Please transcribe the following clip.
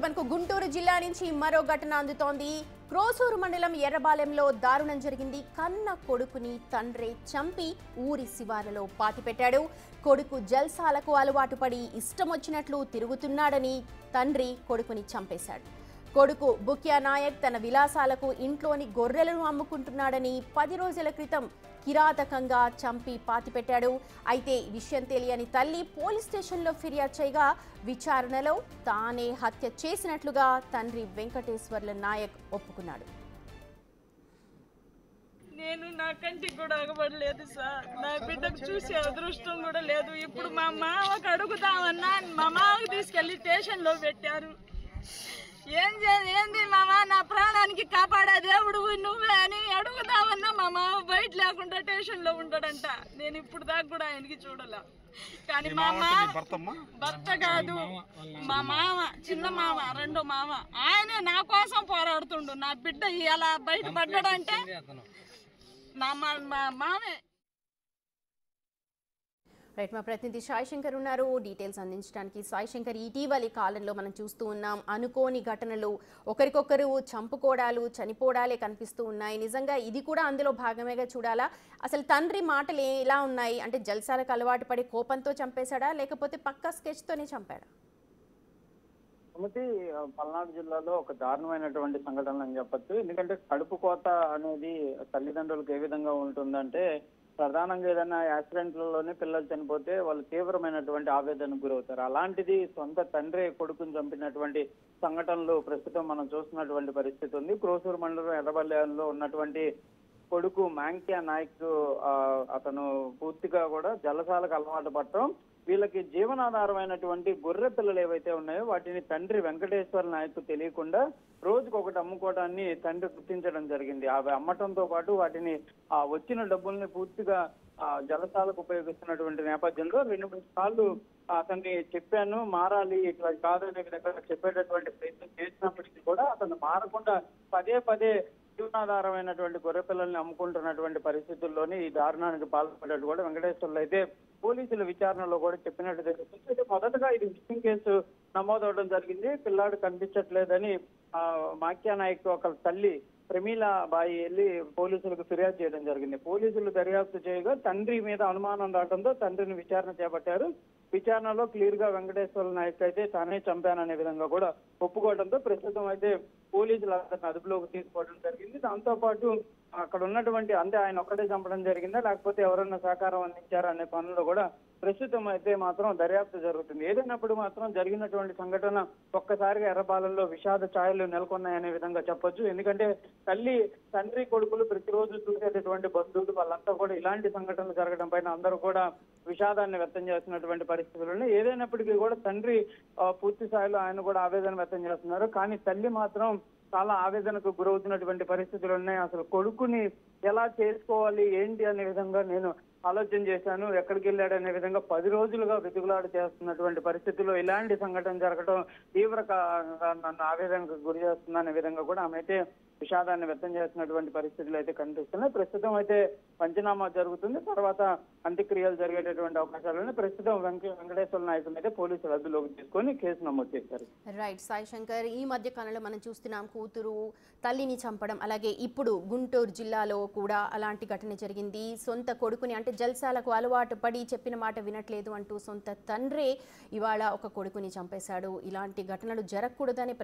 ఇక మనకు గుంటూరు జిల్లా నుంచి మరో ఘటన అందుతోంది. క్రోసూరు మండలం ఎర్రబాలెంలో దారుణం జరిగింది. కన్న కొడుకుని తండ్రి చంపి ఊరి శివారులో పాతిపెట్టాడు. కొడుకు జల్సాలకు అలవాటు పడి ఇష్టం వచ్చినట్లు తిరుగుతున్నాడని తండ్రి కొడుకుని చంపేశాడు. కొడుకు బుక్యా నాయక్ తన విలాసాలకు ఇంట్లోని గొర్రెలను అమ్ముకుంటున్నాడని 10 రోజుల క్రితం కిరాతకంగా చంపి పాతిపెట్టాడు. అయితే విషయం తెలియని తల్లి పోలీస్ స్టేషన్లో ఫిర్యాదు చేయగా విచారణలో తానే హత్య చేసినట్లుగా తండ్రి వెంకటేశ్వర్ల నాయక్ ఒప్పుకున్నాడు. నేను నా కంటికి కూడా అగబడలేదు సార్. నా బిడ్డకు చూసే అదృష్టం కూడా లేదు. ఇప్పుడు మా మామకు అడుగుదామన్నా మా మామకు తీసుకెళ్లి స్టేషన్లో పెట్టారు. ఏంది మామ, నా ప్రాణానికి కాపాడే దేవుడు నువ్వే అని అడుగుదామన్నా మా మామ బయట లేకుండా స్టేషన్లో ఉంటాడంట. నేను ఇప్పుడు దాకా కూడా ఆయనకి చూడాల. కానీ మా భర్త కాదు, మా మామ, చిన్న మామ, రెండో మామ, ఆయనే నా కోసం పోరాడుతుండు. నా బిడ్డ ఇలా బయట పడ్డాడంటే నా మామే. రైట్, మా ప్రతినిధి సాయి శంకర్ ఉన్నారు డీటెయిల్స్ అందించడానికి. సాయి శంకర్, ఇటీవలి కాలంలో మనం చూస్తూ ఉన్నాం అనుకోని ఘటనలు, ఒకరికొకరు చంపుకోవడాలు, చనిపోవడాలే కనిపిస్తూ ఉన్నాయి. నిజంగా ఇది కూడా అందులో భాగమేగా చూడాలా? అసలు తండ్రి మాటలు ఎలా ఉన్నాయి? అంటే జల్సాలకు అలవాటు పడి కోపంతో చంపేశాడా, లేకపోతే పక్కా స్కెచ్తోనే చంపాడా? పల్నాడు జిల్లాలో ఒక దారుణమైనటువంటి సంఘటన అని చెప్పచ్చు. ఎందుకంటే కడుపు కోత అనేది తల్లిదండ్రులకు ఏ విధంగా ఉంటుందంటే, ప్రధానంగా ఏదైనా యాక్సిడెంట్లలోనే పిల్లలు చనిపోతే వాళ్ళు తీవ్రమైనటువంటి ఆవేదనకు గురవుతారు. అలాంటిది సొంత తండ్రి కొడుకుని చంపినటువంటి సంఘటనలు ప్రస్తుతం మనం చూస్తున్నటువంటి పరిస్థితి ఉంది. క్రోసూరు మండలం ఎర్రబల్లెలో ఉన్నటువంటి కొడుకు మాంక్యా నాయక్, అతను పూర్తిగా కూడా జలసాలకు అలవాటు పడటం, వీళ్ళకి జీవనాధారమైనటువంటి గొర్రె పిల్లలు ఏవైతే ఉన్నాయో వాటిని తండ్రి వెంకటేశ్వర నాయక్ తెలియకుండా రోజుకొకటి అమ్ముకోవడాన్ని తండ్రి గుర్తించడం జరిగింది. అవి అమ్మటంతో పాటు వాటిని వచ్చిన డబ్బుల్ని పూర్తిగా జలసాలకు ఉపయోగిస్తున్నటువంటి నేపథ్యంలో 2-3 సార్లు అతన్ని చెప్పాను, మారాలి, ఇట్లా కాదనే విధంగా చెప్పేటటువంటి ప్రయత్నం చేసినప్పటికీ కూడా అతను మారకుండా పదే జీవనాధారమైనటువంటి గొర్రె పిల్లల్ని అమ్ముకుంటున్నటువంటి పరిస్థితుల్లోనే ఈ దారుణానికి పాల్పడ్డట్టు కూడా వెంకటేశ్వర్లు అయితే పోలీసుల విచారణలో కూడా చెప్పినట్టు తెలుస్తుంది. అయితే మొదటగా ఇది మిస్సింగ్ కేసు నమోదవడం జరిగింది. పిల్లాడు కనిపించట్లేదని మాక్యా నాయక్ ఒక తల్లి ప్రమీలా బాయి వెళ్ళి పోలీసులకు ఫిర్యాదు చేయడం జరిగింది. పోలీసులు దర్యాప్తు చేయగా తండ్రి మీద అనుమానం రావడంతో తండ్రిని విచారణ చేపట్టారు. విచారణలో క్లియర్ గా వెంకటేశ్వర నాయక్ అయితే తానే చంపాననే విధంగా కూడా ఒప్పుకోవడంతో ప్రస్తుతం అయితే పోలీసులు అతను అదుపులోకి తీసుకోవడం జరిగింది. దాంతో పాటు అక్కడ ఉన్నటువంటి, అంటే ఆయన ఒక్కటే చంపడం జరిగిందా లేకపోతే ఎవరన్నా సహకారం అందించారా అనే పనుల్లో కూడా ప్రస్తుతం అయితే మాత్రం దర్యాప్తు జరుగుతుంది. ఏదైనప్పుడు మాత్రం జరిగినటువంటి సంఘటన ఒక్కసారిగా ఎర్రబాలెంలో విషాద ఛాయలు నెలకొన్నాయనే విధంగా చెప్పొచ్చు. ఎందుకంటే తండ్రి కొడుకులు ప్రతిరోజు చూసేటటువంటి బంధువులు వాళ్ళంతా కూడా ఇలాంటి సంఘటనలు జరగడం పైన అందరూ కూడా విషాదాన్ని వ్యక్తం చేస్తున్నటువంటి పరిస్థితులు. ఏదైనప్పటికీ కూడా తండ్రి పూర్తి స్థాయిలో ఆయన కూడా ఆవేదన వ్యక్తం చేస్తున్నారు. కానీ తల్లి మాత్రం చాలా ఆవేదనకు గురవుతున్నటువంటి పరిస్థితులు ఉన్నాయి. అసలు కొడుకుని ఎలా చేసుకోవాలి ఏంటి అనే విధంగా నేను ఆలోచన చేశాను, ఎక్కడికి వెళ్ళాడు అనే విధంగా 10 రోజులుగా వెతుకులాట చేస్తున్నటువంటి పరిస్థితుల్లో ఇలాంటి సంఘటన జరగడం తీవ్రంగా నన్ను ఆవేదనకు గురి చేస్తుందనే విధంగా కూడా ఆమె అయితే విషాదాన్ని వ్యక్తం చేస్తున్నటువంటి పరిస్థితులు అయితే కనిపిస్తున్నాయి. ప్రస్తుతం అయితే పంచనామా జరుగుతుంది. తర్వాత అంత్యక్రియలు జరిగేటటువంటి అవకాశాలను ప్రస్తుతం వెంకటేశ్వర నాయకుని అయితే పోలీసులు అదుపులోకి తీసుకొని కేసు నమోదు చేశారు. రైట్ సాయి శంకర్, ఈ మధ్య కాలంలో మనం చూస్తున్నాం కూతురు తల్లిని చంపడం, అలాగే ఇప్పుడు గుంటూరు జిల్లాలో కూడా అలాంటి ఘటన జరిగింది. సొంత కొడుకుని, అంటే జల్సాలకు అలవాటు పడి చెప్పిన మాట వినట్లేదు అంటూ సొంత తండ్రే ఇవాళ ఒక కొడుకుని చంపేశాడు. ఇలాంటి ఘటనలు జరగకూడదని